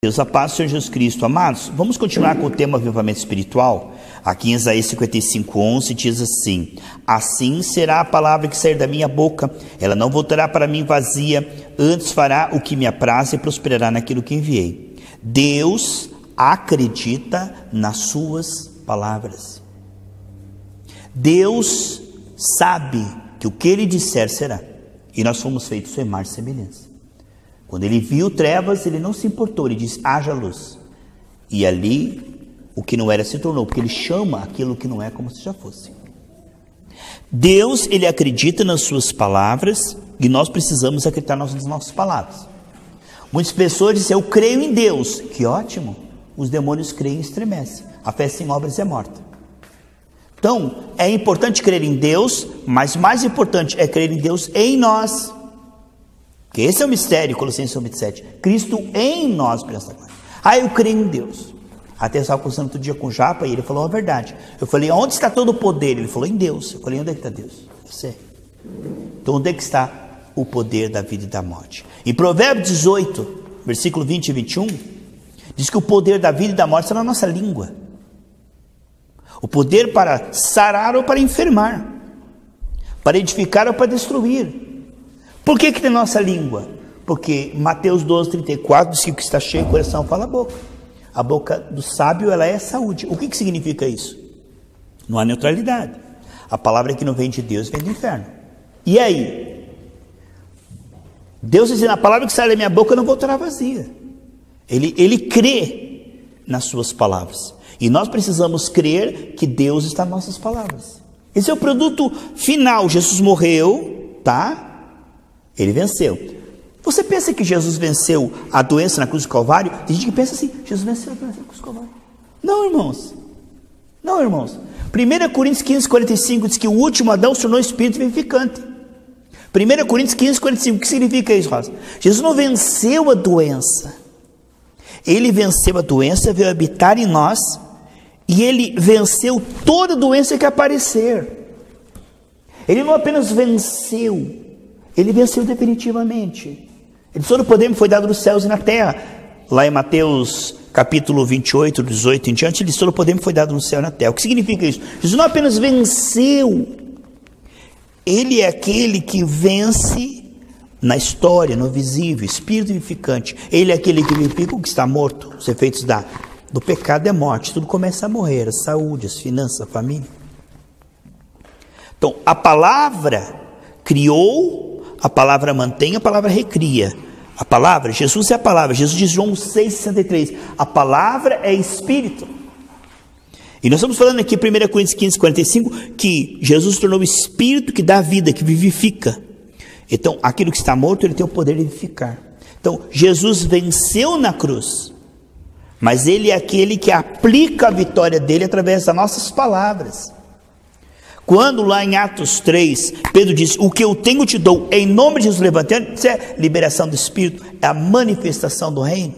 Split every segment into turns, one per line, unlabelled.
Deus, a paz do Senhor Jesus Cristo. Amados, vamos continuar com o tema avivamento espiritual. Aqui em Isaías 55:11 diz assim: assim será a palavra que sair da minha boca, ela não voltará para mim vazia, antes fará o que me apraz e prosperará naquilo que enviei. Deus acredita nas suas palavras. Deus sabe que o que Ele disser será. E nós fomos feitos sua imagem e semelhança. Quando Ele viu trevas, Ele não se importou, Ele disse: haja luz. E ali, o que não era se tornou, porque Ele chama aquilo que não é como se já fosse. Deus, Ele acredita nas suas palavras, e nós precisamos acreditar nas nossas palavras. Muitas pessoas dizem: eu creio em Deus. Que ótimo! Os demônios creem e estremecem. A fé sem obras é morta. Então, é importante crer em Deus, mas mais importante é crer em Deus em nós. Porque esse é o mistério, Colossenses 1:7. Cristo em nós, pensa agora. Eu creio em Deus. Até eu estava conversando outro dia com o Japa e ele falou a verdade. Eu falei: onde está todo o poder? Ele falou: em Deus. Eu falei: onde é que está Deus? Eu sei. Então, onde é que está o poder da vida e da morte? Em Provérbios 18, versículo 20 e 21, diz que o poder da vida e da morte está na nossa língua. O poder para sarar ou para enfermar, para edificar ou para destruir. Por que tem nossa língua? Porque Mateus 12:34 diz que o que está cheio do coração fala a boca. A boca do sábio, ela é saúde. O que significa isso? Não há neutralidade. A palavra que não vem de Deus vem do inferno. E aí? Deus diz: a palavra que sai da minha boca não voltará vazia. Ele crê nas suas palavras. E nós precisamos crer que Deus está nas nossas palavras. Esse é o produto final. Jesus morreu, tá? Ele venceu. Você pensa que Jesus venceu a doença na cruz do Calvário? Tem gente que pensa assim: Jesus venceu a doença na cruz do Calvário. Não, irmãos. Não, irmãos. 1 Coríntios 15:45 diz que o último Adão se tornou espírito vivificante. 1 Coríntios 15:45. O que significa isso, Rosa? Jesus não venceu a doença. Ele venceu a doença, veio habitar em nós. E Ele venceu toda doença que aparecer. Ele não apenas venceu, Ele venceu definitivamente. Ele todo o poder me foi dado nos céus e na terra. Lá em Mateus capítulo 28, 18 em diante, ele todo o poder me foi dado no céu e na terra. O que significa isso? Jesus não apenas venceu, Ele é aquele que vence na história, no visível, espírito vivificante. Ele é aquele que vivifica o que está morto. Os efeitos do pecado é morte. Tudo começa a morrer: a saúde, as finanças, a família. Então, a palavra criou, a palavra mantém, a palavra recria. A palavra, Jesus é a palavra. Jesus diz, João 6,63, a palavra é espírito. E nós estamos falando aqui, 1 Coríntios 15:45, que Jesus se tornou o espírito que dá vida, que vivifica. Então, aquilo que está morto, ele tem o poder de vivificar. Então, Jesus venceu na cruz, mas Ele é aquele que aplica a vitória dele através das nossas palavras. Quando lá em Atos 3, Pedro diz: o que eu tenho te dou, em nome de Jesus levantando, isso é liberação do Espírito, é a manifestação do reino.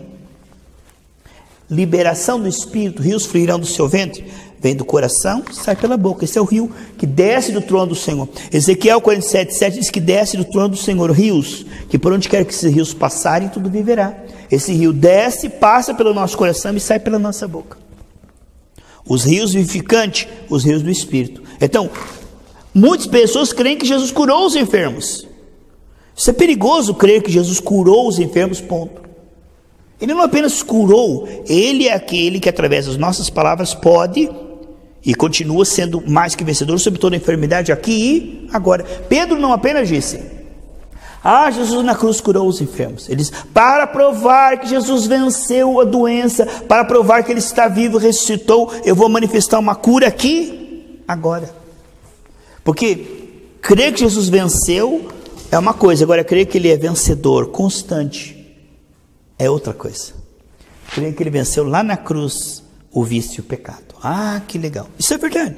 Liberação do Espírito, rios fluirão do seu ventre, vem do coração, sai pela boca. Esse é o rio que desce do trono do Senhor. Ezequiel 47:7 diz que desce do trono do Senhor rios, que por onde quer que esses rios passarem, tudo viverá. Esse rio desce, passa pelo nosso coração e sai pela nossa boca. Os rios vivificantes, os rios do Espírito. Então, muitas pessoas creem que Jesus curou os enfermos. Isso é perigoso, crer que Jesus curou os enfermos, ponto. Ele não apenas curou, Ele é aquele que através das nossas palavras pode e continua sendo mais que vencedor sobre toda a enfermidade aqui e agora. Pedro não apenas disse: Jesus na cruz curou os enfermos. Ele diz: para provar que Jesus venceu a doença, para provar que Ele está vivo, ressuscitou, eu vou manifestar uma cura aqui, agora. Porque crer que Jesus venceu é uma coisa, agora crer que Ele é vencedor, constante, é outra coisa. Crer que Ele venceu lá na cruz o vício e o pecado. Que legal. Isso é verdade.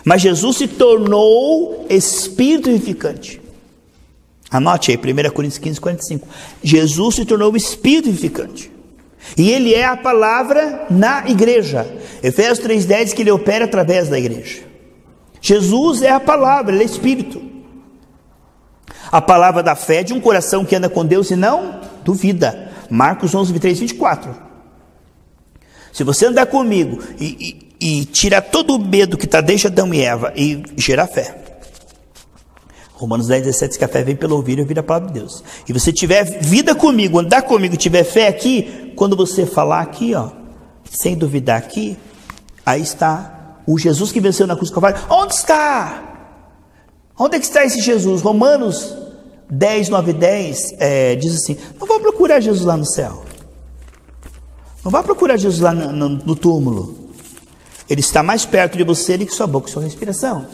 Mas Jesus se tornou espírito vivificante. Anote aí, 1 Coríntios 15:45. Jesus se tornou o espírito vivificante. E Ele é a palavra na igreja. Efésios 3:10 diz que Ele opera através da igreja. Jesus é a palavra, Ele é espírito. A palavra da fé de um coração que anda com Deus e não duvida. Marcos 11:23-24. Se você andar comigo e tirar todo o medo que está desde Adão e Eva e gerar fé. Romanos 10:17 diz que a fé vem pelo ouvir e ouvir a palavra de Deus. E você tiver vida comigo, andar comigo, tiver fé aqui, quando você falar aqui, ó, sem duvidar aqui, aí está o Jesus que venceu na cruz do Calvário. Onde está? Onde é que está esse Jesus? Romanos 10:9-10 diz assim: não vá procurar Jesus lá no céu. Não vá procurar Jesus lá no túmulo. Ele está mais perto de você do que sua boca e sua respiração.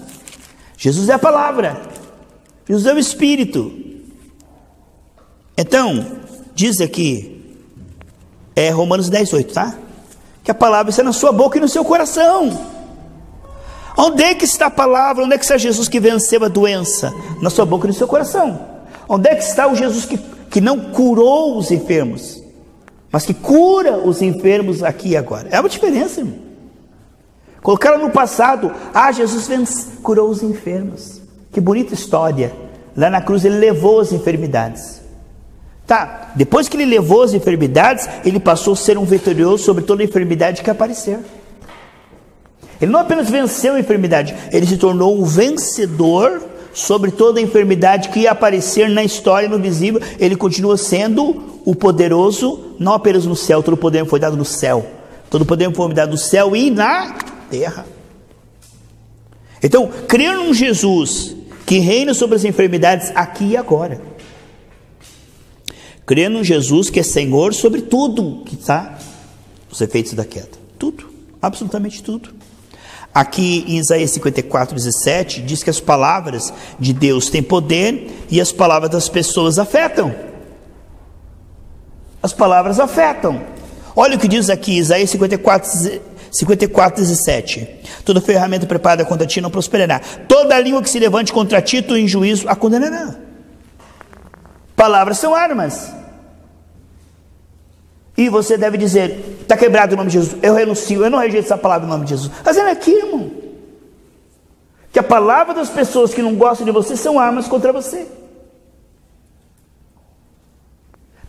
Jesus é a palavra. Jesus é o Espírito. Então, diz aqui, Romanos 10:8, tá? Que a palavra está na sua boca e no seu coração. Onde é que está a palavra? Onde é que está Jesus que venceu a doença? Na sua boca e no seu coração. Onde é que está o Jesus que não curou os enfermos, mas que cura os enfermos aqui e agora? É uma diferença, irmão. Colocaram no passado, Jesus curou os enfermos. Que bonita história. Lá na cruz ele levou as enfermidades. Tá, depois que ele levou as enfermidades, ele passou a ser um vitorioso sobre toda a enfermidade que aparecer. Ele não apenas venceu a enfermidade, ele se tornou um vencedor sobre toda a enfermidade que ia aparecer na história, no visível. Ele continua sendo o poderoso, não apenas no céu, todo o poder foi dado no céu. Todo o poder foi dado no céu e na terra. Então, crer num Jesus que reina sobre as enfermidades aqui e agora. Crer num Jesus que é Senhor sobre tudo que está os efeitos da queda. Tudo, absolutamente tudo. Aqui em Isaías 54:17 diz que as palavras de Deus têm poder e as palavras das pessoas afetam. As palavras afetam. Olha o que diz aqui, Isaías 54:17. Toda ferramenta preparada contra ti não prosperará. Toda língua que se levante contra ti, tu em juízo a condenará. Palavras são armas. E você deve dizer: está quebrado o nome de Jesus, eu renuncio, eu não rejeito essa palavra em nome de Jesus. Fazendo aqui, irmão, que a palavra das pessoas que não gostam de você são armas contra você.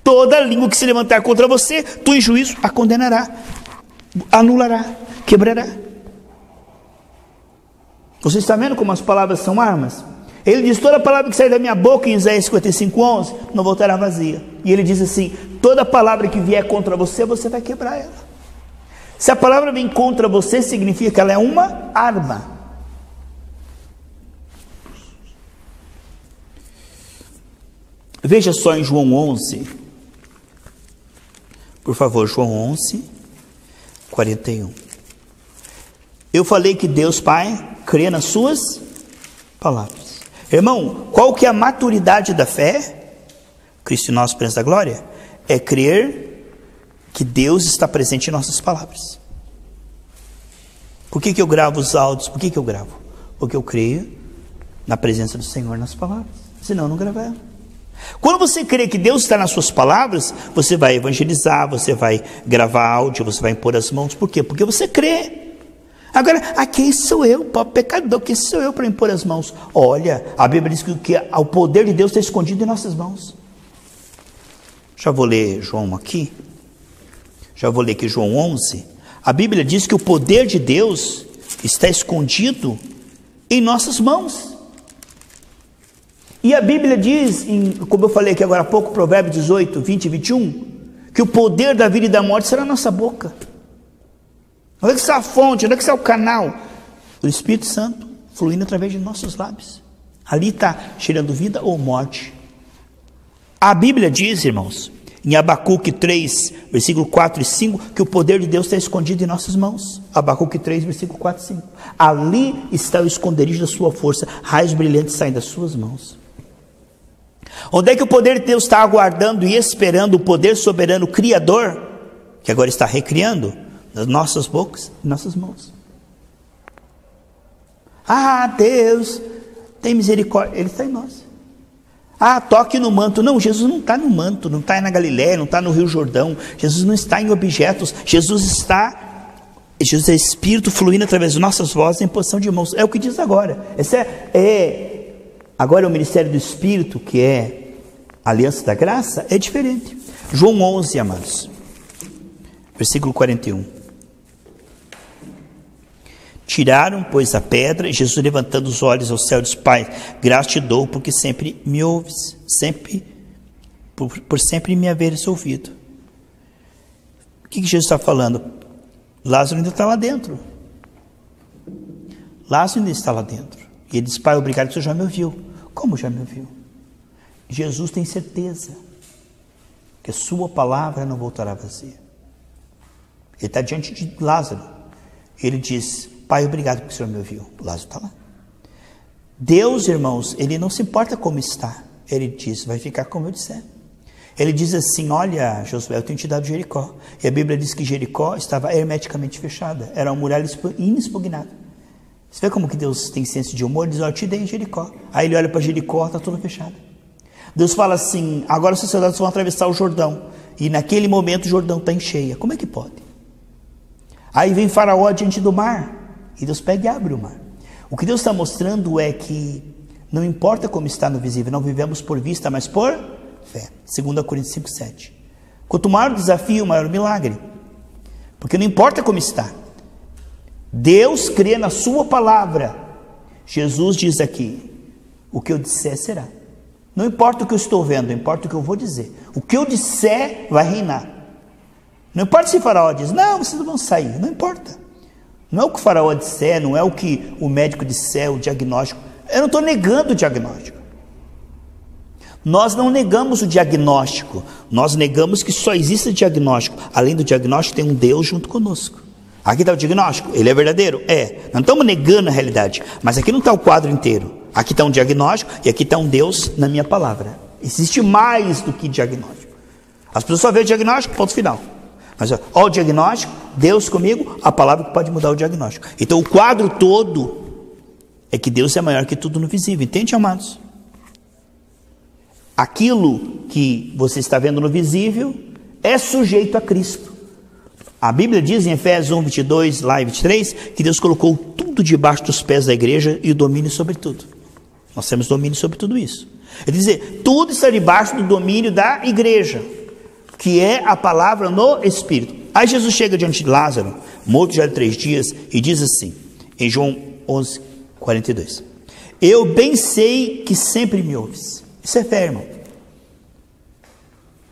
Toda língua que se levantar contra você, tu em juízo a condenará, anulará, quebrará. Você está vendo como as palavras são armas? Ele diz: toda palavra que sair da minha boca, em Isaías 55:11, não voltará vazia. E ele diz assim: toda palavra que vier contra você, você vai quebrar ela. Se a palavra vem contra você, significa que ela é uma arma. Veja só em João 11. Por favor, João 11:41. Eu falei que Deus Pai crê nas suas palavras. Irmão, qual que é a maturidade da fé? Cristo em nós, esperança da glória, é crer que Deus está presente em nossas palavras. Por que eu gravo os áudios? Por que eu gravo? Porque eu creio na presença do Senhor nas palavras. Senão eu não gravava. Quando você crê que Deus está nas suas palavras, você vai evangelizar, você vai gravar áudio, você vai impor as mãos. Por quê? Porque você crê. Agora, quem sou eu, pobre pecador, quem sou eu para impor as mãos? Olha, a Bíblia diz que o poder de Deus está escondido em nossas mãos. Já vou ler João aqui. Já vou ler aqui João 11. A Bíblia diz que o poder de Deus está escondido em nossas mãos. E a Bíblia diz, como eu falei aqui agora há pouco, Provérbios 18, 20 e 21, que o poder da vida e da morte será na nossa boca. Onde é que está a fonte? Onde é que está o canal? O Espírito Santo fluindo através de nossos lábios. Ali está cheirando vida ou morte. A Bíblia diz, irmãos, em Abacuque 3, versículo 4 e 5, que o poder de Deus está escondido em nossas mãos. Abacuque 3, versículo 4 e 5. Ali está o esconderijo da sua força, raios brilhantes saem das suas mãos. Onde é que o poder de Deus está aguardando e esperando o poder soberano criador, que agora está recriando? Nas nossas bocas e nossas mãos. Deus tem misericórdia, Ele está em nós. Toque no manto. Não, Jesus não está no manto, não está na Galiléia, não está no Rio Jordão. Jesus não está em objetos. Jesus é Espírito fluindo através de nossas vozes em posição de mãos. É o que diz agora. Agora é o ministério do Espírito, que é a aliança da graça, é diferente. João 11, amados, versículo 41. Tiraram, pois, a pedra, e Jesus, levantando os olhos ao céu, disse: Pai, graças te dou, porque sempre me ouves, por sempre me haveres ouvido. O que Jesus está falando? Lázaro ainda está lá dentro. Lázaro ainda está lá dentro. E ele diz: Pai, obrigado que o Senhor já me ouviu. Como já me ouviu? Jesus tem certeza que a sua palavra não voltará vazia. Ele está diante de Lázaro. Ele diz: Pai, obrigado porque o Senhor me ouviu. Lázaro está lá. Deus, irmãos, Ele não se importa como está. Ele diz: vai ficar como eu disser. Ele diz assim: olha, Josué, eu tenho te dado Jericó. E a Bíblia diz que Jericó estava hermeticamente fechada. Era uma muralha inexpugnada. Você vê como que Deus tem senso de humor? Ele diz: ó, eu te dei Jericó. Aí ele olha para Jericó, está tudo fechado. Deus fala assim: agora os sacerdotes vão atravessar o Jordão. E naquele momento o Jordão está em cheia. Como é que pode? Aí vem Faraó diante do mar. E Deus pega e abre o mar. O que Deus está mostrando é que não importa como está no visível, não vivemos por vista, mas por fé. 2 Coríntios 5:7. Quanto maior o desafio, maior o milagre. Porque não importa como está. Deus crê na sua palavra. Jesus diz aqui: o que eu disser será. Não importa o que eu estou vendo, importa o que eu vou dizer. O que eu disser vai reinar. Não importa se o Faraó diz: não, vocês não vão sair. Não importa. Não é o que o Faraó disser, não é o que o médico disser, o diagnóstico. Eu não estou negando o diagnóstico. Nós não negamos o diagnóstico. Nós negamos que só existe diagnóstico. Além do diagnóstico, tem um Deus junto conosco. Aqui está o diagnóstico. Ele é verdadeiro? É. Não estamos negando a realidade. Mas aqui não está o quadro inteiro. Aqui está um diagnóstico e aqui está um Deus na minha palavra. Existe mais do que diagnóstico. As pessoas só veem o diagnóstico, ponto final. Mas ó, o diagnóstico, Deus comigo, a palavra que pode mudar o diagnóstico. Então o quadro todo é que Deus é maior que tudo no visível. Entende, amados? Aquilo que você está vendo no visível é sujeito a Cristo. A Bíblia diz em Efésios 1, 22 lá e 23, que Deus colocou tudo debaixo dos pés da igreja e o domínio sobre tudo. Nós temos domínio sobre tudo isso. Ele diz: tudo está debaixo do domínio da igreja, que é a palavra no Espírito. Aí Jesus chega diante de Lázaro, morto já de 3 dias, e diz assim, em João 11, 42. Eu bem sei que sempre me ouves. Isso é fé, irmão.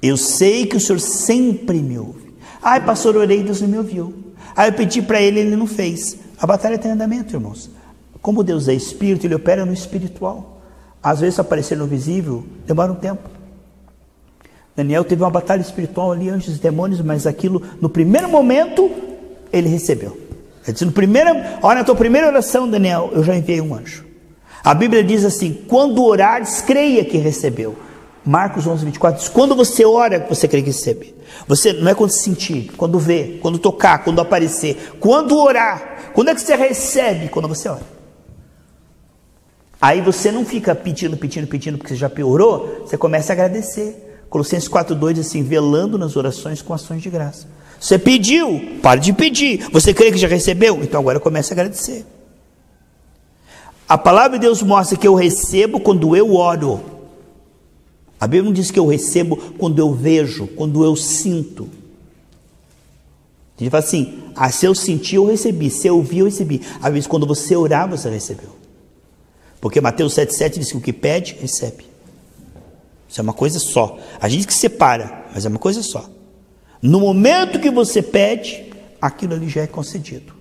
Eu sei que o Senhor sempre me ouve. Ai, pastor, orei, Deus não me ouviu. Aí eu pedi para ele não fez. A batalha tem andamento, irmãos. Como Deus é Espírito, Ele opera no espiritual. Às vezes aparecer no visível demora um tempo. Daniel teve uma batalha espiritual ali, anjos e demônios, mas aquilo, no primeiro momento, ele recebeu. Ele disse: olha, na tua primeira oração, Daniel, eu já enviei um anjo. A Bíblia diz assim: quando orares, creia que recebeu. Marcos 11, 24 diz: quando você ora, você crê que recebe. Você, não é quando sentir, quando ver, quando tocar, quando aparecer, quando orar. Quando é que você recebe? Quando você ora. Aí você não fica pedindo, porque você já piorou, você começa a agradecer. Colossenses 4:2 diz assim: velando nas orações com ações de graça. Você pediu, pare de pedir. Você crê que já recebeu? Então agora comece a agradecer. A palavra de Deus mostra que eu recebo quando eu oro. A Bíblia não diz que eu recebo quando eu vejo, quando eu sinto. Ele fala assim: se eu senti, eu recebi. Se eu vi, eu recebi. Às vezes, quando você orar, você recebeu. Porque Mateus 7,7 diz que o que pede, recebe. Isso é uma coisa só. A gente que separa, mas é uma coisa só. No momento que você pede, aquilo ali já é concedido.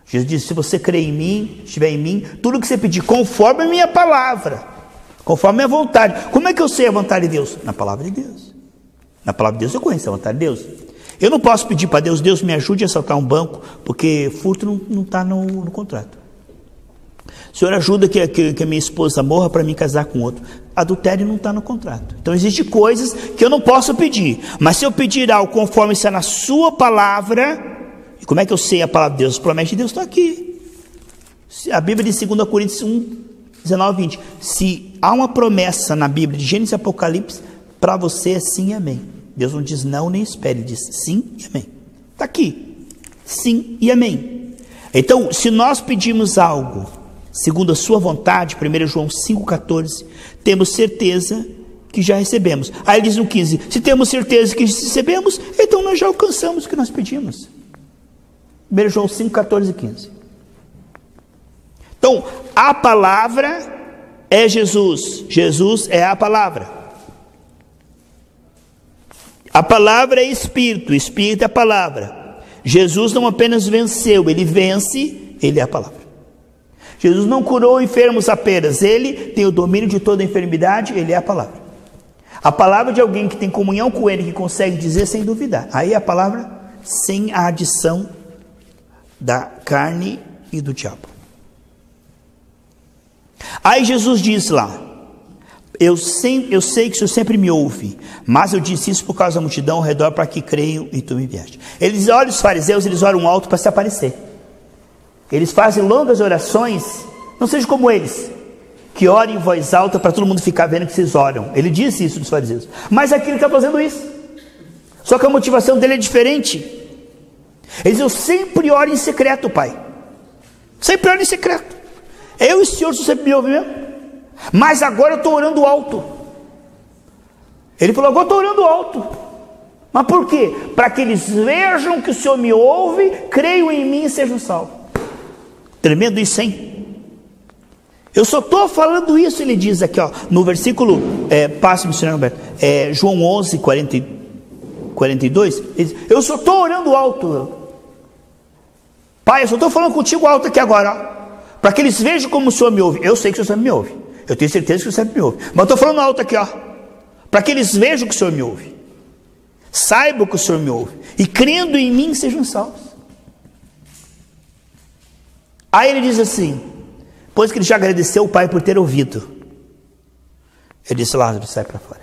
Jesus disse: se você crê em mim, estiver em mim, tudo que você pedir, conforme a minha palavra, conforme a minha vontade. Como é que eu sei a vontade de Deus? Na palavra de Deus. Na palavra de Deus eu conheço a vontade de Deus. Eu não posso pedir para Deus: Deus me ajude a assaltar um banco, porque furto não está no contrato. Senhor, ajuda que a minha esposa morra para me casar com outro. Adultério não está no contrato. Então existem coisas que eu não posso pedir. Mas se eu pedir algo conforme está na sua palavra, e como é que eu sei a palavra de Deus? As promessas de Deus estão aqui. A Bíblia diz 2 Coríntios 1, 19 e 20. Se há uma promessa na Bíblia de Gênesis e Apocalipse, para você é sim e amém. Deus não diz não nem espere, ele diz sim e amém. Está aqui. Sim e amém. Então, se nós pedimos algo segundo a sua vontade, 1 João 5,14, temos certeza que já recebemos. Aí ele diz no 15, se temos certeza que recebemos, então nós já alcançamos o que nós pedimos. 1 João 5, 14 e 15. Então, a palavra é Jesus. Jesus é a palavra. A palavra é Espírito. Espírito é a palavra. Jesus não apenas venceu, ele vence, ele é a palavra. Jesus não curou enfermos apenas, ele tem o domínio de toda enfermidade, ele é a palavra. A palavra de alguém que tem comunhão com ele, que consegue dizer sem duvidar. Aí é a palavra sem a adição da carne e do diabo. Aí Jesus diz lá: eu sei que o Senhor sempre me ouve, mas eu disse isso por causa da multidão ao redor, para que creiam e tu me enviaste. Eles olham, os fariseus, eles oram alto para se aparecer. Eles fazem longas orações. Não seja como eles, que orem em voz alta para todo mundo ficar vendo que vocês oram. Ele disse isso dos fariseus. Mas aqui ele está fazendo isso. Só que a motivação dele é diferente. Ele diz: eu sempre oro em secreto, Pai. Sempre oro em secreto. Eu e o Senhor, você sempre me ouve mesmo. Mas agora eu estou orando alto. Ele falou: agora eu estou orando alto. Mas por quê? Para que eles vejam que o Senhor me ouve, creiam em mim e sejam salvos. Tremendo isso, hein? Eu só estou falando isso, ele diz aqui, ó, no versículo, passe, missionário Roberto, João 11, 42, ele diz: eu só estou orando alto. Pai, eu só estou falando contigo alto aqui agora, ó, para que eles vejam como o Senhor me ouve. Eu sei que o Senhor sempre me ouve. Eu tenho certeza que o Senhor sempre me ouve. Mas eu estou falando alto aqui, ó, para que eles vejam que o Senhor me ouve. Saibam que o Senhor me ouve. E crendo em mim, sejam salvos. Aí ele diz assim, depois que ele já agradeceu o Pai por ter ouvido, ele disse: Lázaro, sai para fora.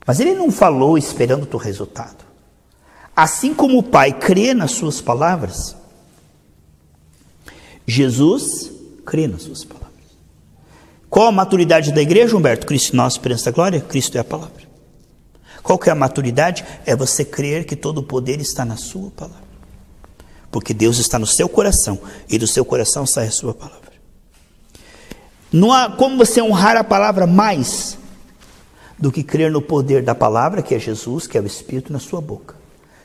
Mas ele não falou esperando o teu resultado. Assim como o Pai crê nas suas palavras, Jesus crê nas suas palavras. Qual a maturidade da igreja, Humberto? Cristo nosso, esperança da glória. Cristo é a palavra. Qual que é a maturidade? É você crer que todo o poder está na sua palavra. Porque Deus está no seu coração, e do seu coração sai a sua palavra. Não há como você honrar a palavra mais do que crer no poder da palavra, que é Jesus, que é o Espírito na sua boca.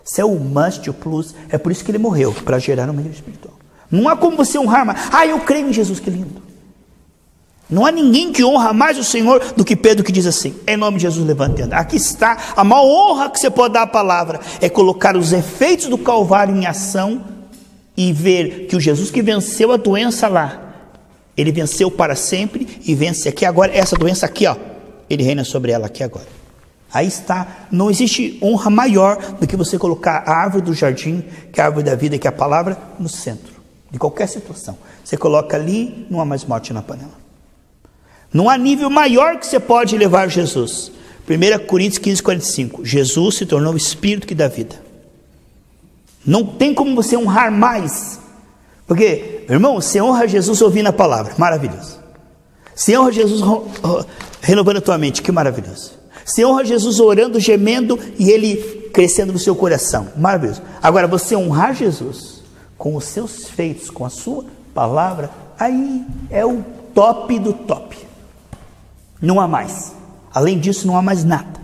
Isso é o must, o plus. É por isso que ele morreu, para gerar uma igreja espiritual. Não há como você honrar mais. Eu creio em Jesus, que lindo. Não há ninguém que honra mais o Senhor do que Pedro, que diz assim: em nome de Jesus, levante e anda. Aqui está a maior honra que você pode dar à palavra, é colocar os efeitos do Calvário em ação e ver que o Jesus que venceu a doença lá, ele venceu para sempre e vence aqui agora. Essa doença aqui, ó, ele reina sobre ela aqui agora. Aí está. Não existe honra maior do que você colocar a árvore do jardim, que é a árvore da vida, que é a palavra, no centro de qualquer situação. Você coloca ali, não há mais morte na panela. Não há nível maior que você pode levar Jesus. 1 Coríntios 15, 45. Jesus se tornou o Espírito que dá vida. Não tem como você honrar mais. Porque, irmão, você honra Jesus ouvindo a palavra. Maravilhoso. Você honra Jesus renovando a tua mente. Que maravilhoso. Você honra Jesus orando, gemendo e ele crescendo no seu coração. Maravilhoso. Agora, você honrar Jesus com os seus feitos, com a sua palavra, aí é o top do top. Não há mais. Além disso, não há mais nada.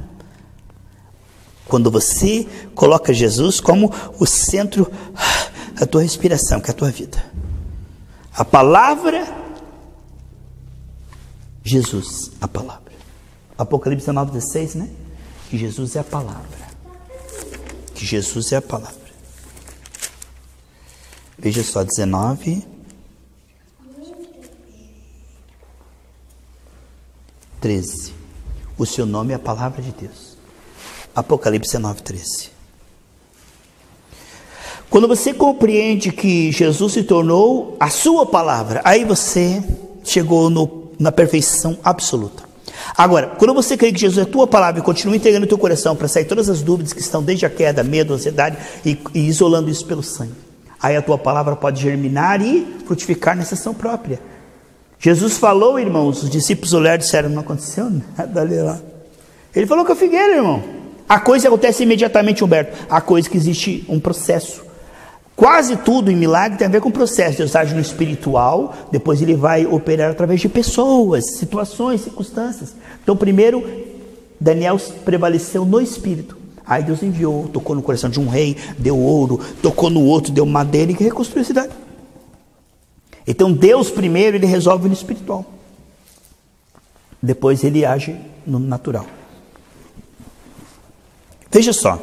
Quando você coloca Jesus como o centro da tua respiração, que é a tua vida. A palavra, Jesus, a palavra. Apocalipse 19:16, né? Que Jesus é a palavra. Que Jesus é a palavra. Veja só, 19... 13. O seu nome é a palavra de Deus. Apocalipse 9:13. Quando você compreende que Jesus se tornou a sua palavra, aí você chegou na perfeição absoluta. Agora, quando você crê que Jesus é a tua palavra e continua entregando o teu coração para sair todas as dúvidas que estão desde a queda, medo, ansiedade e isolando isso pelo sangue, aí a tua palavra pode germinar e frutificar na sessão própria. Jesus falou, irmãos, os discípulos olharam e disseram: não aconteceu nada ali lá. Ele falou com a figueira, irmão. A coisa acontece imediatamente, Humberto. A coisa que existe um processo. Quase tudo em milagre tem a ver com processo. Deus age no espiritual, depois ele vai operar através de pessoas, situações, circunstâncias. Então primeiro, Daniel prevaleceu no espírito. Aí Deus enviou, tocou no coração de um rei, deu ouro, tocou no outro, deu madeira e reconstruiu a cidade. Então Deus primeiro ele resolve no espiritual. Depois ele age no natural. Veja só.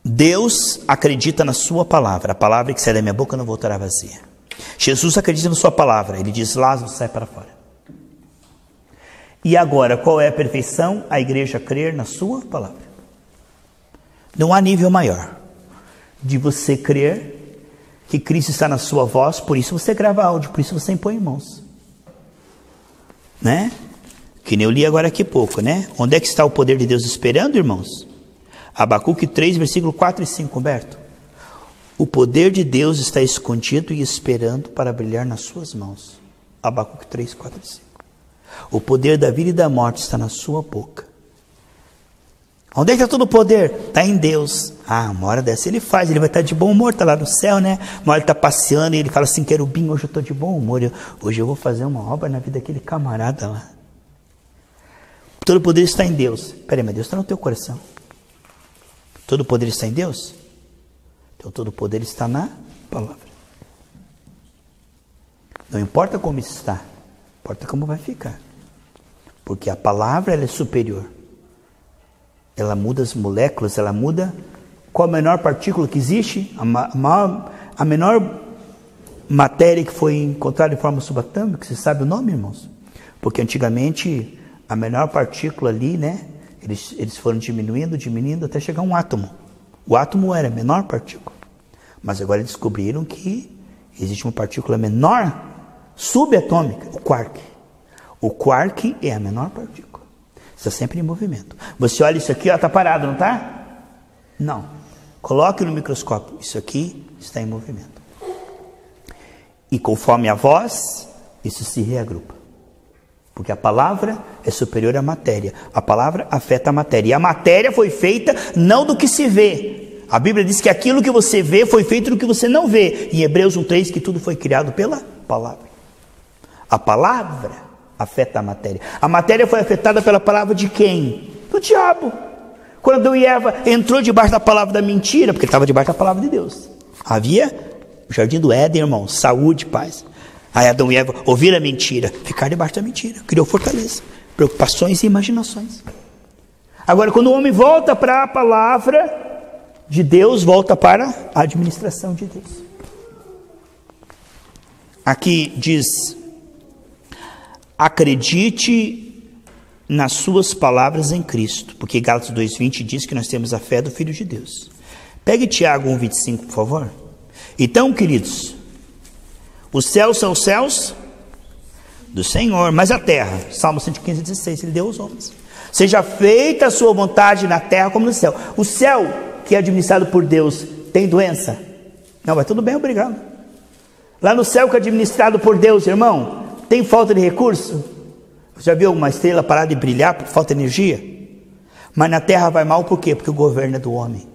Deus acredita na sua palavra. A palavra que sai da minha boca não voltará vazia. Jesus acredita na sua palavra. Ele diz: Lázaro, sai para fora. E agora, qual é a perfeição? A igreja crer na sua palavra. Não há nível maior de você crer que Cristo está na sua voz, por isso você grava áudio, por isso você impõe mãos. Né? Que nem eu li agora aqui pouco, né? Onde é que está o poder de Deus esperando, irmãos? Abacuque 3, versículo 4 e 5, Humberto. O poder de Deus está escondido e esperando para brilhar nas suas mãos. Abacuque 3, 4 e 5. O poder da vida e da morte está na sua boca. Onde é que está todo o poder? Está em Deus. Uma hora dessa ele faz, ele vai estar de bom humor, está lá no céu, né? Uma hora ele está passeando e ele fala assim: querubim, hoje eu estou de bom humor, hoje eu vou fazer uma obra na vida daquele camarada lá. Todo o poder está em Deus. Peraí, mas Deus está no teu coração. Todo o poder está em Deus? Então todo o poder está na palavra. Não importa como está, importa como vai ficar. Porque a palavra ela é superior. Ela muda as moléculas, ela muda qual a menor partícula que existe, a menor matéria que foi encontrada em forma subatômica. Você sabe o nome, irmãos? Porque antigamente a menor partícula ali, né? Eles foram diminuindo até chegar a um átomo. O átomo era a menor partícula. Mas agora eles descobriram que existe uma partícula menor, subatômica, o quark. O quark é a menor partícula. Está sempre em movimento. Você olha isso aqui, está parado, não está? Não. Coloque no microscópio. Isso aqui está em movimento. E conforme a voz, isso se reagrupa. Porque a palavra é superior à matéria. A palavra afeta a matéria. E a matéria foi feita não do que se vê. A Bíblia diz que aquilo que você vê foi feito do que você não vê. Em Hebreus 1:3 que tudo foi criado pela palavra. A palavra afeta a matéria. A matéria foi afetada pela palavra de quem? Do diabo. Quando Adão e Eva entrou debaixo da palavra da mentira, porque ele estava debaixo da palavra de Deus. Havia o jardim do Éden, irmão, saúde, paz. Aí Adão e Eva ouviram a mentira, ficaram debaixo da mentira, criou fortaleza, preocupações e imaginações. Agora, quando o homem volta para a palavra de Deus, volta para a administração de Deus. Aqui diz: acredite nas suas palavras em Cristo, porque Gálatas 2:20 diz que nós temos a fé do Filho de Deus. Pegue Tiago 1:25, por favor. Então, queridos, os céus são os céus do Senhor, mas a terra, Salmo 115:16, ele deu aos homens. Seja feita a sua vontade na terra como no céu. O céu, que é administrado por Deus, tem doença? Não, vai tudo bem, obrigado. Lá no céu que é administrado por Deus, irmão, tem falta de recurso? Você já viu uma estrela parar de brilhar por falta de energia? Mas na terra vai mal por quê? Porque o governo é do homem.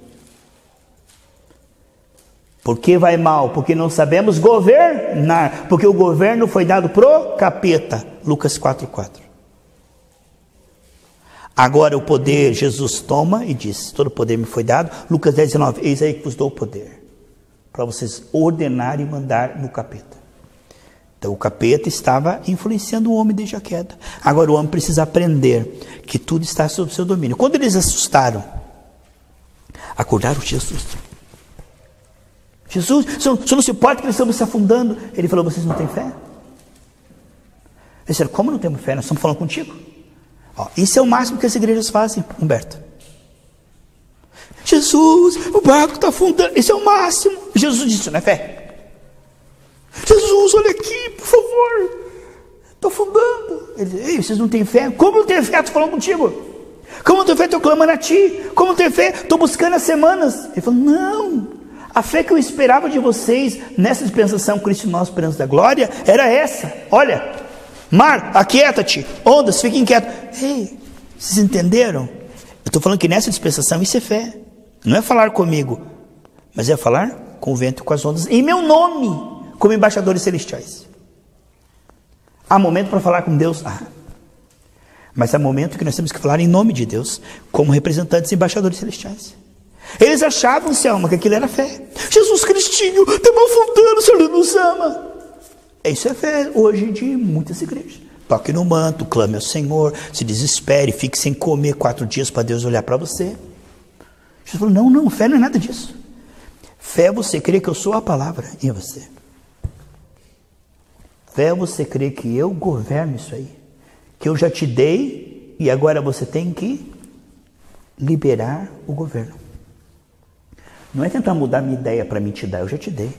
Por que vai mal? Porque não sabemos governar. Porque o governo foi dado pro capeta. Lucas 4:4. Agora o poder, Jesus toma e diz: todo o poder me foi dado. Lucas 10:19. Eis aí que vos dou o poder, para vocês ordenarem e mandar no capeta. Então o capeta estava influenciando o homem desde a queda. Agora o homem precisa aprender que tudo está sob seu domínio. Quando eles assustaram, acordaram Jesus. Jesus, você não se importa que nós estamos se afundando? Ele falou: vocês não têm fé? Eles disseram: como não temos fé? Nós estamos falando contigo. Isso é o máximo que as igrejas fazem, Humberto. Jesus, o barco está afundando. Isso é o máximo. Jesus disse: isso não é fé. Jesus, olha aqui, por favor, estou afundando. Ele disse: ei, vocês não têm fé? Como não têm fé? Estou falando contigo. Como não tenho fé? Estou clamando a ti. Como não tenho fé? Estou buscando as semanas. Ele falou: não, a fé que eu esperava de vocês nessa dispensação Cristo nosso, esperança da glória, era essa. Olha, mar, aquieta-te, ondas, fiquem quietos. Ei, vocês entenderam? Eu estou falando que nessa dispensação isso é fé. Não é falar comigo, mas é falar com o vento e com as ondas, em meu nome, como embaixadores celestiais. Há momento para falar com Deus? Mas há momento que nós temos que falar em nome de Deus, como representantes e embaixadores celestiais. Eles achavam, Selma, que aquilo era fé. Jesus Cristinho, estamos afundando, o Senhor nos ama. Isso é fé hoje de muitas igrejas. Toque no manto, clame ao Senhor, se desespere, fique sem comer 4 dias para Deus olhar para você. Jesus falou, não, fé não é nada disso. Fé é você crer que eu sou a palavra em você. Fé é você crer que eu governo isso aí. Que eu já te dei e agora você tem que liberar o governo. Não é tentar mudar minha ideia para mim te dar, eu já te dei.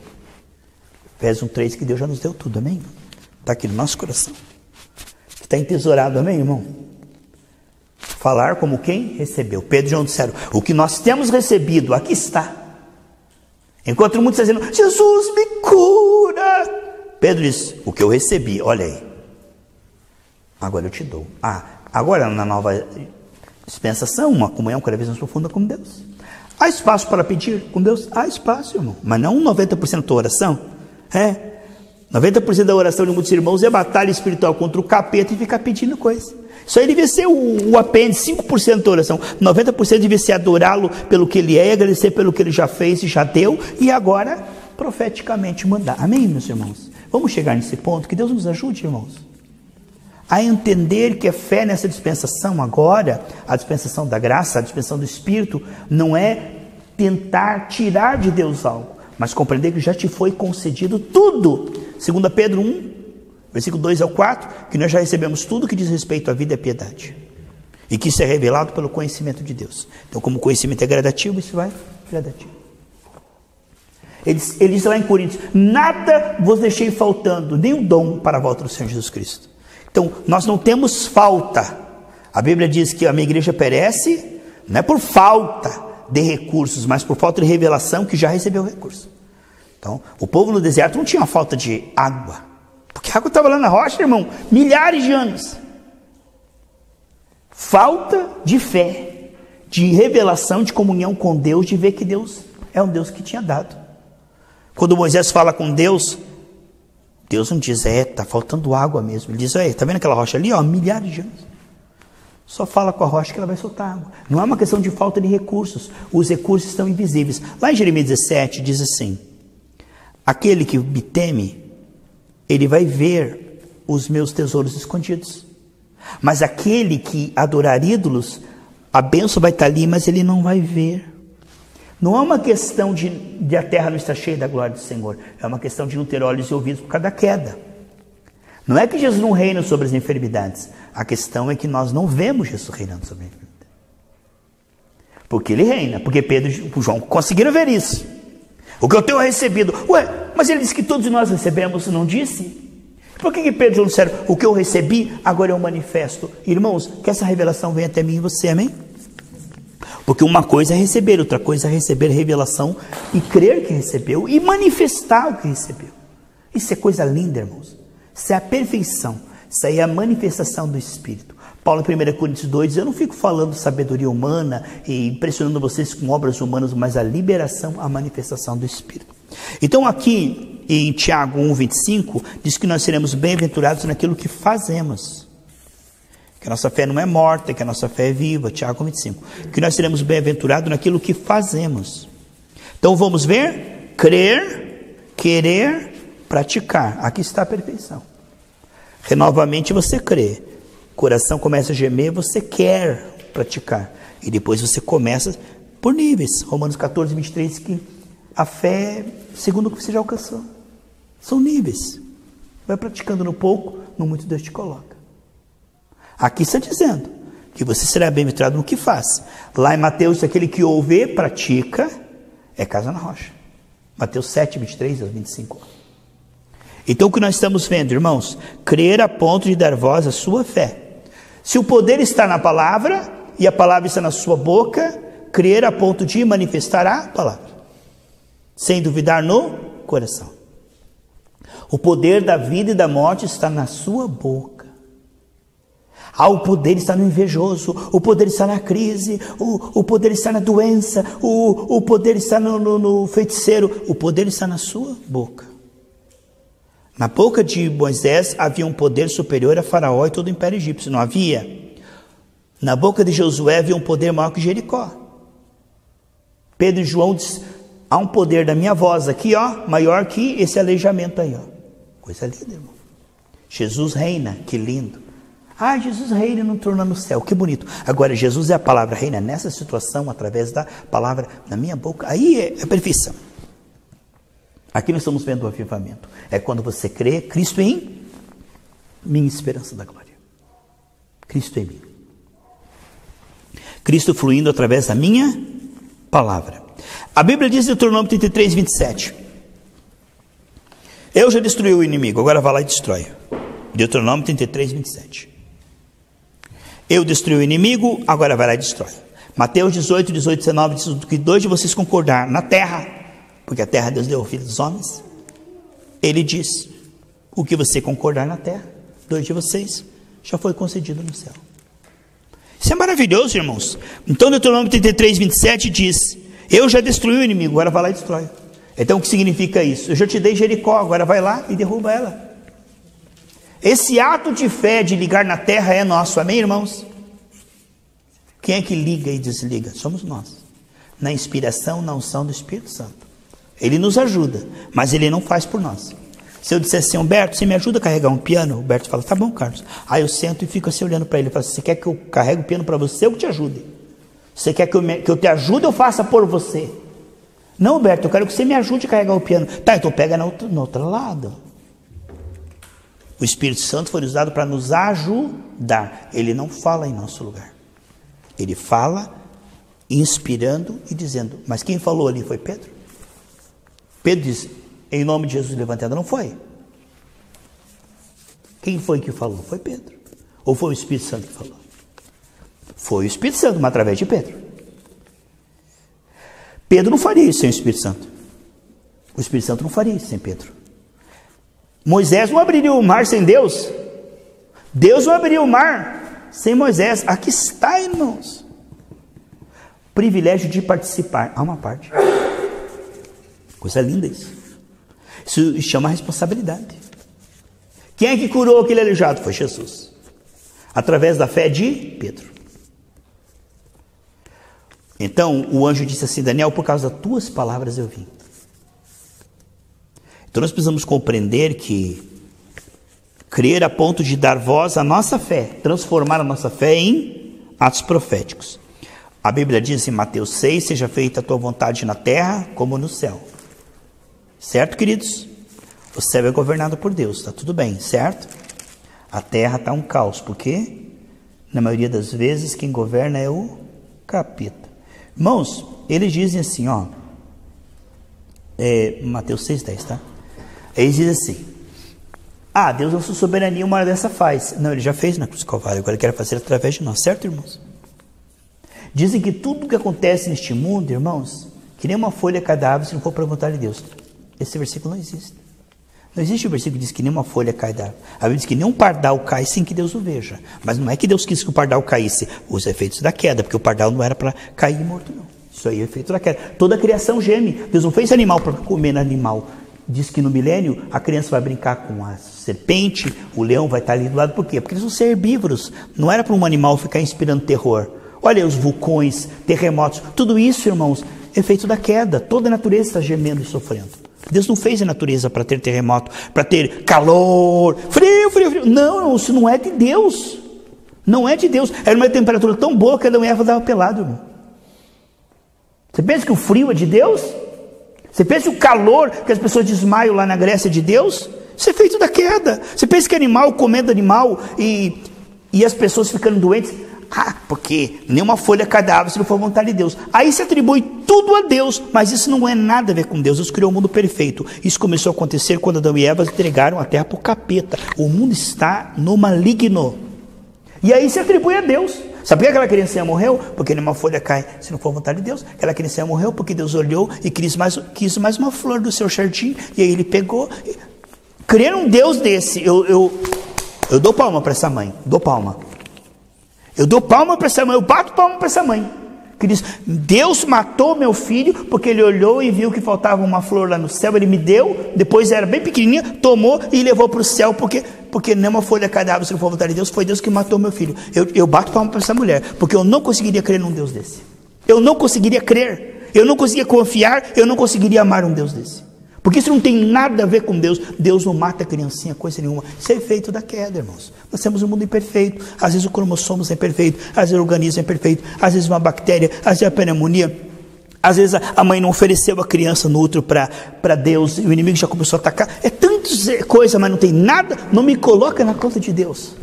Efésios 1:3, que Deus já nos deu tudo, amém? Está aqui no nosso coração. Está entesourado, amém, irmão? Falar como quem recebeu. Pedro e João disseram, o que nós temos recebido, aqui está. Enquanto muitos estão dizendo, Jesus me cura. Pedro diz, o que eu recebi, olha aí. Agora eu te dou. Agora na nova dispensação, uma comunhão cada vez mais profunda com Deus. Há espaço para pedir com Deus? Há espaço, irmão. Mas não 90% da oração. 90% da oração de muitos irmãos é batalha espiritual contra o capeta e ficar pedindo coisa. Isso aí devia ser o apêndice, 5% da oração. 90% devia ser adorá-lo pelo que ele é e agradecer pelo que ele já fez e já deu. E agora, profeticamente mandar. Amém, meus irmãos? Vamos chegar nesse ponto. Que Deus nos ajude, irmãos, a entender que a fé nessa dispensação agora, a dispensação da graça, a dispensação do Espírito, não é tentar tirar de Deus algo, mas compreender que já te foi concedido tudo. 2 Pedro 1, versículo 2 ao 4, que nós já recebemos tudo que diz respeito à vida e à piedade. E que isso é revelado pelo conhecimento de Deus. Então, como o conhecimento é gradativo, isso vai gradativo. Ele diz lá em Coríntios, nada vos deixei faltando, nem o dom para a volta do Senhor Jesus Cristo. Então, nós não temos falta. A Bíblia diz que a minha igreja perece, não é por falta de recursos, mas por falta de revelação que já recebeu recurso. Então, o povo no deserto não tinha falta de água, porque a água estava lá na rocha, irmão, milhares de anos. Falta de fé, de revelação, de comunhão com Deus, de ver que Deus é um Deus que tinha dado. Quando Moisés fala com Deus, Deus não diz, está faltando água mesmo. Ele diz, está vendo aquela rocha ali, milhares de anos. Só fala com a rocha que ela vai soltar água. Não é uma questão de falta de recursos. Os recursos estão invisíveis. Lá em Jeremias 17 diz assim, aquele que me teme, ele vai ver os meus tesouros escondidos. Mas aquele que adorar ídolos, a bênção vai estar ali, mas ele não vai ver. Não é uma questão de a terra não estar cheia da glória do Senhor. É uma questão de não ter olhos e ouvidos por causa da queda. Não é que Jesus não reina sobre as enfermidades. A questão é que nós não vemos Jesus reinando sobre a enfermidade. Porque ele reina. Porque Pedro e João conseguiram ver isso. O que eu tenho recebido. Mas ele disse que todos nós recebemos, não disse? Por que Pedro e João disseram, o que eu recebi, agora eu manifesto? Irmãos, que essa revelação venha até mim e você, amém? Porque uma coisa é receber, outra coisa é receber revelação e crer que recebeu e manifestar o que recebeu. Isso é coisa linda, irmãos. Isso é a perfeição. Isso aí é a manifestação do Espírito. Paulo em 1 Coríntios 2 diz, eu não fico falando sabedoria humana e impressionando vocês com obras humanas, mas a liberação, a manifestação do Espírito. Então aqui em Tiago 1:25 diz que nós seremos bem-aventurados naquilo que fazemos. Que a nossa fé não é morta, que a nossa fé é viva. Tiago 1:25. Que nós seremos bem-aventurados naquilo que fazemos. Então vamos ver, crer, querer, praticar. Aqui está a perfeição. Renovamente você crê. O coração começa a gemer, você quer praticar. E depois você começa por níveis. Romanos 14:23 que a fé, segundo o que você já alcançou. São níveis. Vai praticando no pouco, no muito Deus te coloca. Aqui está dizendo que você será bem-aventurado no que faz. Lá em Mateus, aquele que ouve, pratica, é casa na rocha. Mateus 7:23-25. Então o que nós estamos vendo, irmãos? Crer a ponto de dar voz à sua fé. Se o poder está na palavra, e a palavra está na sua boca, crer a ponto de manifestar a palavra. Sem duvidar no coração. O poder da vida e da morte está na sua boca. O poder está no invejoso, o poder está na crise, o poder está na doença, o poder está no feiticeiro, o poder está na sua boca. Na boca de Moisés havia um poder superior a Faraó e todo o império egípcio, não havia? Na boca de Josué havia um poder maior que Jericó. Pedro e João diz, há um poder da minha voz aqui, maior que esse aleijamento aí, Coisa linda, irmão. Jesus reina, que lindo. Ah, Jesus reina no trono no céu, que bonito. Agora, Jesus é a palavra reina nessa situação, através da palavra na minha boca. Aí é a perfeição. Aqui nós estamos vendo o avivamento. É quando você crê, Cristo em minha esperança da glória. Cristo em mim. Cristo fluindo através da minha palavra. A Bíblia diz em Deuteronômio 33, 27. Eu já destruí o inimigo, agora vai lá e destrói. Deuteronômio 33, 27. Eu destruí o inimigo, agora vai lá e destrói. Mateus 18, 18, 19 diz que dois de vocês concordar na terra, porque a terra Deus deu ao filho dos homens. Ele diz, o que você concordar na terra, dois de vocês, já foi concedido no céu. Isso é maravilhoso, irmãos. Então Deuteronômio 33, 27 diz, eu já destruí o inimigo, agora vai lá e destrói. Então o que significa isso? Eu já te dei Jericó, agora vai lá e derruba ela. Esse ato de fé de ligar na terra é nosso, amém, irmãos? Quem é que liga e desliga? Somos nós. Na inspiração, na unção do Espírito Santo. Ele nos ajuda, mas ele não faz por nós. Se eu disser assim, Humberto, você me ajuda a carregar um piano? O Humberto fala, tá bom, Carlos. Aí eu sento e fico assim olhando para ele. Falo, você quer que eu carregue o piano para você ou que te ajude? Você quer que eu te ajude ou faça por você? Não, Humberto, eu quero que você me ajude a carregar o piano. Tá, então pega no outro lado. O Espírito Santo foi usado para nos ajudar. Ele não fala em nosso lugar. Ele fala inspirando e dizendo. Mas quem falou ali foi Pedro. Pedro disse, em nome de Jesus levantado, não foi. Quem foi que falou? Foi Pedro. Ou foi o Espírito Santo que falou? Foi o Espírito Santo, mas através de Pedro. Pedro não faria isso sem o Espírito Santo. O Espírito Santo não faria isso sem Pedro. Moisés não abriria o mar sem Deus. Deus não abriria o mar sem Moisés. Aqui está, irmãos. Privilégio de participar. Há uma parte. Coisa linda isso. Isso chama responsabilidade. Quem é que curou aquele aleijado? Foi Jesus. Através da fé de Pedro. Então o anjo disse assim, Daniel, por causa das tuas palavras eu vim. Então nós precisamos compreender que crer a ponto de dar voz à nossa fé, transformar a nossa fé em atos proféticos. A Bíblia diz em Mateus 6, seja feita a tua vontade na terra como no céu. Certo, queridos? O céu é governado por Deus, está tudo bem, certo? A terra está um caos, porque na maioria das vezes quem governa é o capeta. Irmãos, eles dizem assim, ó, Mateus 6,10, tá? Eles dizem assim, Deus na sua soberania uma hora dessa faz. Não, ele já fez na cruz do Calvário, agora ele quer fazer através de nós, certo, irmãos? Dizem que tudo que acontece neste mundo, irmãos, que nem uma folha cadáver se não for para a vontade de Deus. Esse versículo não existe. Não existe o versículo que diz que nem uma folha cai da árvore. A Bíblia diz que nem um pardal cai sem que Deus o veja. Mas não é que Deus quis que o pardal caísse, os efeitos da queda, porque o pardal não era para cair morto, não. Isso aí é efeito da queda. Toda a criação geme. Deus não fez animal para comer animal. Diz que no milênio a criança vai brincar com a serpente, o leão vai estar ali do lado. Por quê? Porque eles vão ser herbívoros. Não era para um animal ficar inspirando terror. Olha os vulcões, terremotos, tudo isso, irmãos, é efeito da queda. Toda a natureza está gemendo e sofrendo. Deus não fez a natureza para ter terremoto, para ter calor, frio, frio, frio. Não, isso não é de Deus. Não é de Deus. Era uma temperatura tão boa que Adão e Eva estavam pelados, irmão. Você pensa que o frio é de Deus? Você pensa que o calor que as pessoas desmaiam lá na Grécia é de Deus? Isso é feito da queda. Você pensa que animal comendo animal e as pessoas ficando doentes? Porque nenhuma folha cadáver se não for vontade de Deus. Aí se atribui tudo a Deus, mas isso não é nada a ver com Deus. Deus criou o mundo perfeito. Isso começou a acontecer quando Adão e Eva entregaram a terra para o capeta. O mundo está no maligno. E aí se atribui a Deus. Sabe por que aquela criancinha morreu? Porque nenhuma folha cai se não for vontade de Deus. Aquela criancinha morreu porque Deus olhou e quis mais uma flor do seu jardim. E aí ele pegou. Crer um Deus desse, eu dou palma para essa mãe. Dou palma. Eu dou palma para essa mãe, eu bato palma para essa mãe. Que diz, Deus matou meu filho porque ele olhou e viu que faltava uma flor lá no céu, ele me deu, depois era bem pequenininha, tomou e levou para o céu, porque nenhuma folha cadáver, se não for vontade de Deus, foi Deus que matou meu filho. Eu bato palma para essa mulher, porque eu não conseguiria crer num Deus desse. Eu não conseguiria crer, eu não conseguiria confiar, eu não conseguiria amar um Deus desse. Porque isso não tem nada a ver com Deus. Deus não mata a criancinha, coisa nenhuma. Isso é efeito da queda, irmãos. Nós temos um mundo imperfeito. Às vezes o cromossomo é imperfeito, às vezes o organismo é imperfeito, às vezes uma bactéria, às vezes a pneumonia. Às vezes a mãe não ofereceu a criança no útero para Deus e o inimigo já começou a atacar. É tanta coisa, mas não tem nada, não me coloca na conta de Deus.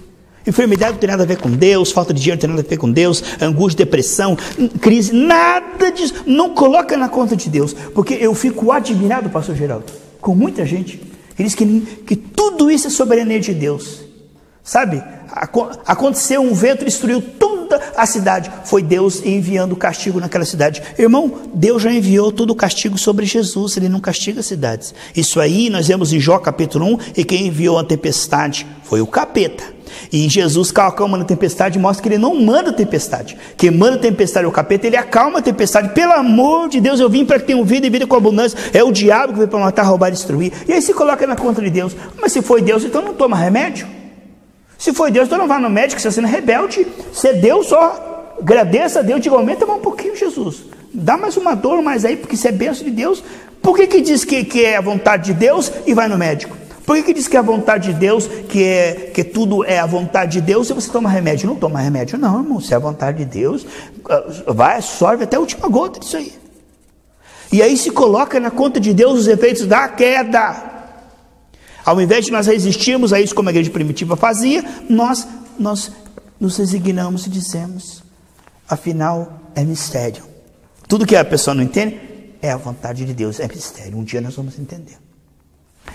Enfermidade não tem nada a ver com Deus, falta de dinheiro não tem nada a ver com Deus, angústia, depressão, crise, nada disso, não coloca na conta de Deus, porque eu fico admirado, pastor Geraldo, com muita gente, que diz que tudo isso é soberania de Deus, sabe? Aconteceu um vento, destruiu toda a cidade, foi Deus enviando castigo naquela cidade. Irmão, Deus já enviou todo o castigo sobre Jesus, Ele não castiga cidades. Isso aí nós vemos em Jó capítulo 1, e quem enviou a tempestade foi o capeta. E Jesus calma na tempestade, mostra que Ele não manda tempestade. Quem manda tempestade é o capeta, ele acalma a tempestade. Pelo amor de Deus, eu vim para que tenham vida e vida com abundância. É o diabo que veio para matar, roubar e destruir. E aí se coloca na conta de Deus. Mas se foi Deus, então não toma remédio. Se foi Deus, então não vá no médico, você está sendo rebelde. Se é Deus, só agradeça a Deus, diga, aumenta mais um pouquinho, Jesus. Dá mais uma dor, mais aí, porque se é bênção de Deus. Por que diz que é a vontade de Deus e vai no médico? Por que diz que é a vontade de Deus, que tudo é a vontade de Deus, e você toma remédio? Não toma remédio não, irmão. Se é a vontade de Deus, vai, absorve até a última gota disso aí. E aí se coloca na conta de Deus os efeitos da queda. Ao invés de nós resistirmos a isso como a igreja primitiva fazia, nós nos resignamos e dizemos, afinal é mistério. Tudo que a pessoa não entende é a vontade de Deus, é mistério. Um dia nós vamos entender.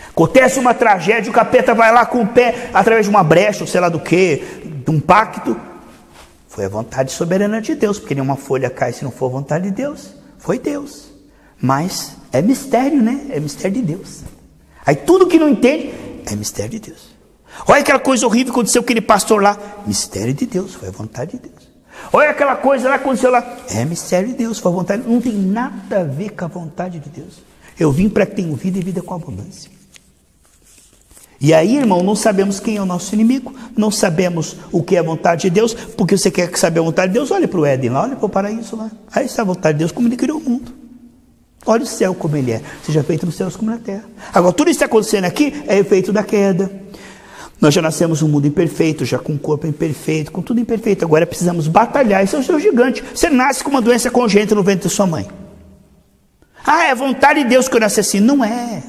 Acontece uma tragédia, o capeta vai lá com o pé, através de uma brecha, ou sei lá do que, de um pacto. Foi a vontade soberana de Deus, porque nenhuma folha cai se não for a vontade de Deus. Foi Deus. Mas é mistério, né? É mistério de Deus. Aí tudo que não entende é mistério de Deus. Olha aquela coisa horrível que aconteceu com aquele pastor lá. Mistério de Deus, foi a vontade de Deus. Olha aquela coisa lá que aconteceu lá. É mistério de Deus, foi a vontade de Deus. Não tem nada a ver com a vontade de Deus. Eu vim para que tenham vida e vida com abundância. E aí, irmão, não sabemos quem é o nosso inimigo, não sabemos o que é a vontade de Deus, porque você quer saber a vontade de Deus, olha para o Éden lá, olha para o paraíso lá. Aí está a vontade de Deus, como Ele criou o mundo. Olha o céu como ele é, seja feito nos céus como na terra. Agora, tudo isso que está acontecendo aqui é efeito da queda. Nós já nascemos um mundo imperfeito, já com um corpo imperfeito, com tudo imperfeito. Agora precisamos batalhar, esse é o seu gigante. Você nasce com uma doença congênita no ventre de sua mãe. Ah, é vontade de Deus que eu nasci assim. Não é.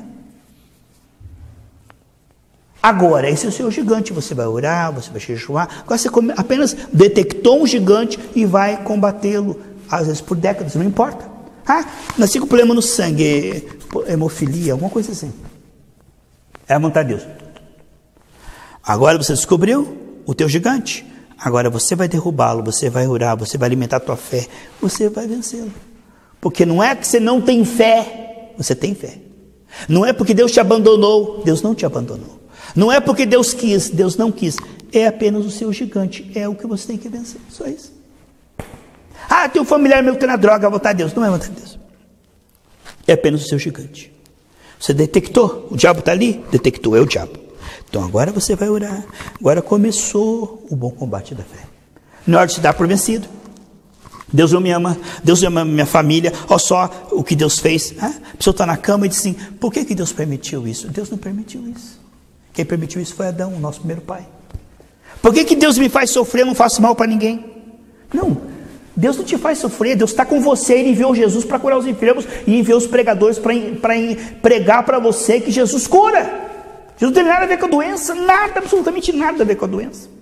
Agora, esse é o seu gigante, você vai orar, você vai jejuar. Agora você apenas detectou um gigante e vai combatê-lo, às vezes por décadas, não importa. Ah, nasci com problema no sangue, hemofilia, alguma coisa assim. É a vontade de Deus. Agora você descobriu o teu gigante. Agora você vai derrubá-lo, você vai orar, você vai alimentar a tua fé, você vai vencê-lo. Porque não é que você não tem fé, você tem fé. Não é porque Deus te abandonou, Deus não te abandonou. Não é porque Deus quis, Deus não quis. É apenas o seu gigante, é o que você tem que vencer, só isso. Ah, tem um familiar meu que está na droga, a vontade de Deus. Não é a vontade de Deus. É apenas o seu gigante. Você detectou, o diabo está ali? Detectou, é o diabo. Então agora você vai orar. Agora começou o bom combate da fé. Na hora de se dar por vencido. Deus não me ama, Deus ama minha família, olha só o que Deus fez. Ah, a pessoa está na cama e diz assim, por que Deus permitiu isso? Deus não permitiu isso. Quem permitiu isso foi Adão, o nosso primeiro pai. Por que Deus me faz sofrer, eu não faço mal para ninguém? Não, Deus não te faz sofrer, Deus está com você, Ele enviou Jesus para curar os enfermos e enviou os pregadores para pregar para você que Jesus cura. Jesus não tem nada a ver com a doença, nada, absolutamente nada a ver com a doença.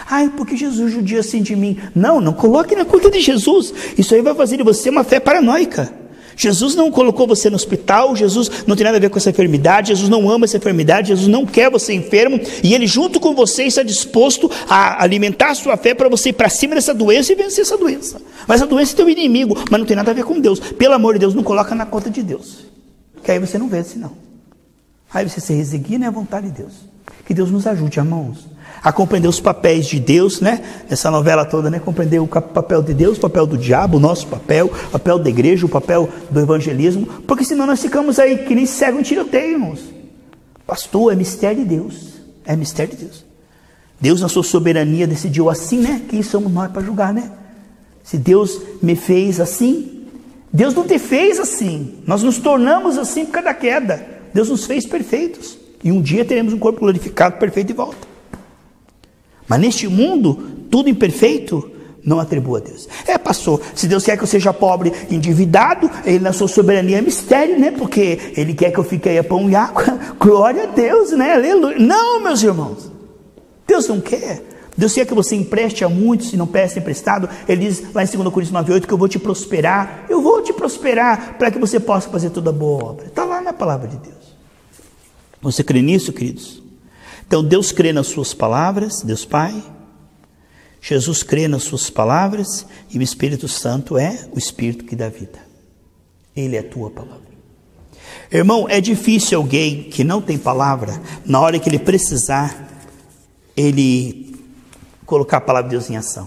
Ai, porque Jesus judia assim de mim. Não coloque na conta de Jesus, isso aí vai fazer de você uma fé paranoica. Jesus não colocou você no hospital, Jesus não tem nada a ver com essa enfermidade, Jesus não ama essa enfermidade, Jesus não quer você enfermo, e Ele junto com você está disposto a alimentar a sua fé para você ir para cima dessa doença e vencer essa doença. Mas a doença é teu inimigo, mas não tem nada a ver com Deus. Pelo amor de Deus, não coloca na conta de Deus, que aí você não vence não. Aí você se resigna à vontade de Deus. Que Deus nos ajude, irmãos, a compreender os papéis de Deus, né? Essa novela toda, né? Compreender o papel de Deus, o papel do diabo, o nosso papel, o papel da igreja, o papel do evangelismo, porque senão nós ficamos aí que nem cego em tiroteio, irmãos. Pastor, é mistério de Deus, é mistério de Deus. Deus na sua soberania decidiu assim, né? Quem somos nós para julgar, né? Se Deus me fez assim, Deus não te fez assim. Nós nos tornamos assim por causa da queda. Deus nos fez perfeitos. E um dia teremos um corpo glorificado, perfeito de volta. Mas neste mundo, tudo imperfeito, não atribua a Deus. Pastor, se Deus quer que eu seja pobre, endividado, Ele na sua soberania é mistério, né? Porque Ele quer que eu fique aí a pão e água. Glória a Deus, né? Aleluia. Não, meus irmãos. Deus não quer. Deus quer que você empreste a muitos e não peça emprestado. Ele diz lá em 2 Coríntios 9:8 que eu vou te prosperar. Eu vou te prosperar para que você possa fazer toda boa obra. Está lá na palavra de Deus. Você crê nisso, queridos? Então Deus crê nas suas palavras, Deus Pai. Jesus crê nas suas palavras e o Espírito Santo é o Espírito que dá vida. Ele é a tua palavra. Irmão, é difícil alguém que não tem palavra, na hora que ele precisar, ele colocar a palavra de Deus em ação.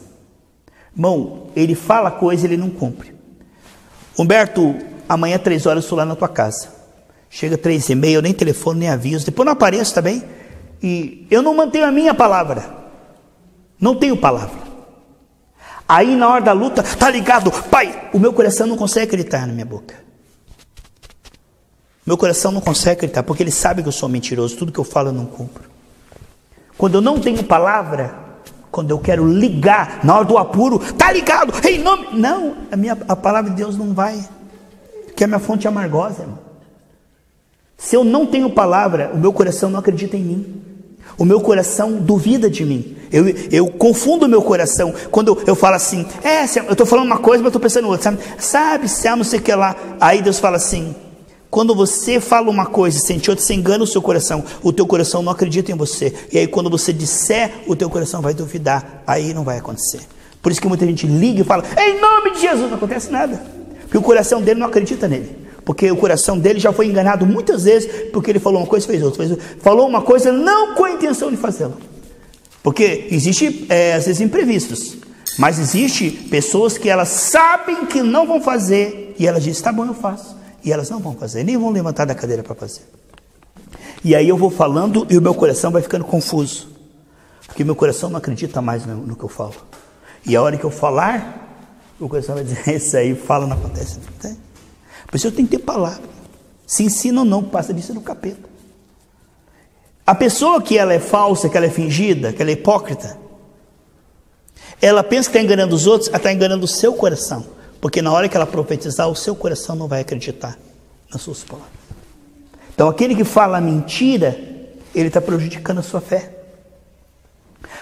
Irmão, ele fala coisa e ele não cumpre. Humberto, amanhã 3 horas eu estou lá na tua casa. Chega 3h30, eu nem telefono, nem aviso. Depois não apareço, tá bem? E eu não mantenho a minha palavra. Não tenho palavra. Aí na hora da luta, tá ligado? Pai, o meu coração não consegue acreditar na minha boca. Meu coração não consegue acreditar, porque ele sabe que eu sou mentiroso. Tudo que eu falo eu não cumpro. Quando eu não tenho palavra, quando eu quero ligar, na hora do apuro, tá ligado? Em nome... Não, a palavra de Deus não vai. Porque a minha fonte é amargosa, irmão. Se eu não tenho palavra, o meu coração não acredita em mim. O meu coração duvida de mim. Eu confundo o meu coração. Quando eu falo assim, eu estou falando uma coisa, mas eu estou pensando outra. Sabe, não sei o que lá. Aí Deus fala assim, quando você fala uma coisa e sente outra, você engana o seu coração. O teu coração não acredita em você. E aí quando você disser, o teu coração vai duvidar. Aí não vai acontecer. Por isso que muita gente liga e fala, em nome de Jesus, não acontece nada. Porque o coração dele não acredita nele. Porque o coração dele já foi enganado muitas vezes, porque ele falou uma coisa e fez outra. Falou uma coisa não com a intenção de fazê-la. Porque existe, às vezes, imprevistos. Mas existe pessoas que elas sabem que não vão fazer. E elas dizem, tá bom, eu faço. E elas não vão fazer, nem vão levantar da cadeira para fazer. E aí eu vou falando e o meu coração vai ficando confuso. Porque meu coração não acredita mais no que eu falo. E a hora que eu falar, o coração vai dizer, isso aí, fala, não acontece. Não. Por isso eu tenho que ter palavra. Se ensina ou não, passa disso no capeta. A pessoa que ela é falsa, que ela é fingida, que ela é hipócrita, ela pensa que está enganando os outros, ela está enganando o seu coração. Porque na hora que ela profetizar, o seu coração não vai acreditar nas suas palavras. Então aquele que fala mentira, ele está prejudicando a sua fé.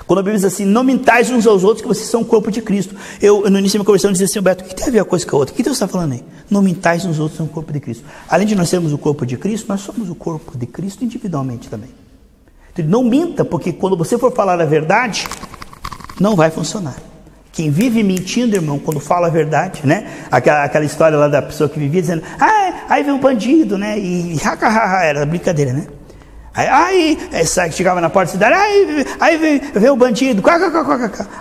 Quando a Bíblia diz assim, não mentais uns aos outros que vocês são o corpo de Cristo. Eu no início da minha conversão dizia assim, Beto, o que tem a ver uma coisa com a outra? O que Deus está falando aí? Não mentais uns aos outros, são o corpo de Cristo. Além de nós sermos o corpo de Cristo, nós somos o corpo de Cristo individualmente também. Então, não minta, porque quando você for falar a verdade, não vai funcionar. Quem vive mentindo, irmão, quando fala a verdade, né? Aquela história lá da pessoa que vivia dizendo, aí vem um bandido, né? E era brincadeira, né? Aí chegava na porta da cidade, aí vem o bandido,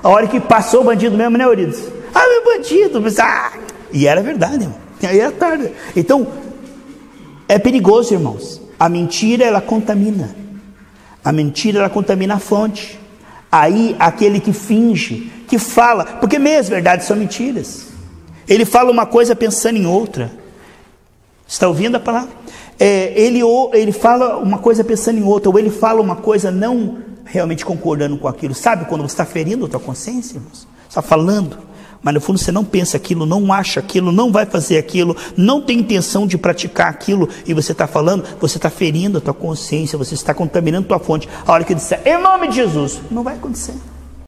a hora que passou o bandido mesmo, né, Eurides? Vem o bandido, e era verdade, irmão. Aí era tarde. Então, é perigoso, irmãos. A mentira, ela contamina. A mentira, ela contamina a fonte. Aí, aquele que finge, que fala, porque meias verdades são mentiras. Ele fala uma coisa pensando em outra. Está ouvindo a palavra? Ele fala uma coisa pensando em outra, ou ele fala uma coisa não realmente concordando com aquilo. Sabe quando você está ferindo a tua consciência, irmãos? Você está falando, mas no fundo você não pensa aquilo, não acha aquilo, não vai fazer aquilo, não tem intenção de praticar aquilo, e você está falando, você está ferindo a tua consciência, você está contaminando a tua fonte. A hora que ele disser, em nome de Jesus, não vai acontecer.